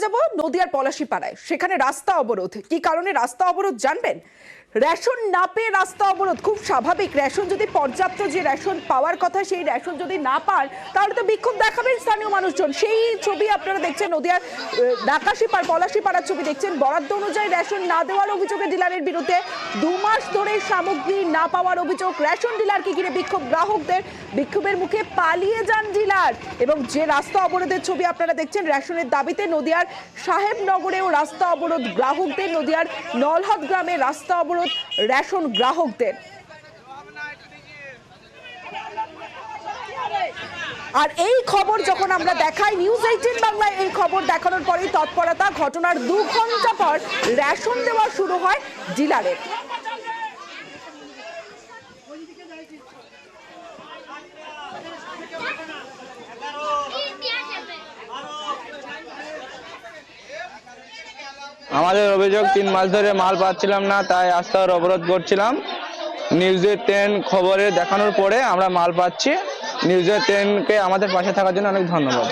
যাব নদিয়ার পলাশীপাড়ায়। সেখানে রাস্তা অবরোধ। কি কারণে রাস্তা অবরোধ জানবেন? রেশন না পেয়ে রাস্তা অবরোধ। খুব স্বাভাবিক, রেশন যদি পর্যাপ্ত যে রেশন পাওয়ার কথা সেই রেশন যদি না পান তাহলে তো বিক্ষোভ দেখাবেন স্থানীয় মানুষজন। সেই ছবি আপনারা দেখছেন, নদিয়ার নাকাশীপাড় পলাশীপাড়ার ছবি দেখছেন। বরাদ্দ অনুযায়ী রেশন না দেওয়ার অভিযোগে ডিলারের বিরুদ্ধে 2 মাস ধরে সামগ্রী না পাওয়ার অভিযোগ। রেশন ডিলারকে ঘিরে বিক্ষোভ গ্রাহকদের। বিক্ষোভের মুখে পালিয়ে যান ডিলার। এবং যে রাস্তা অবরোধের ছবি আপনারা দেখছেন, রেশনের দাবিতে নদিয়ার সাহেবনগরেও রাস্তা অবরোধ গ্রাহকদের। নদিয়ার নলহাট গ্রামে রাস্তা অবরোধ রেশন গ্রাহকদের। আর এই খবর যখন আমরা দেখাই নিউজ 18 বাংলায়, এই খবর দেখানোর পরেই তৎপরতা। ঘটনার 2 ঘন্টা পর রেশন দেওয়া শুরু হয় ডিলারের। আমাদের অভিযোগ 3 মাস ধরে মাল পাচ্ছিলাম না, তাই রাস্তার অবরোধ করছিলাম। নিউজে 10 খবরে দেখানোর পরে আমরা মাল পাচ্ছি। নিউজে 10কে আমাদের পাশে থাকার জন্য অনেক ধন্যবাদ।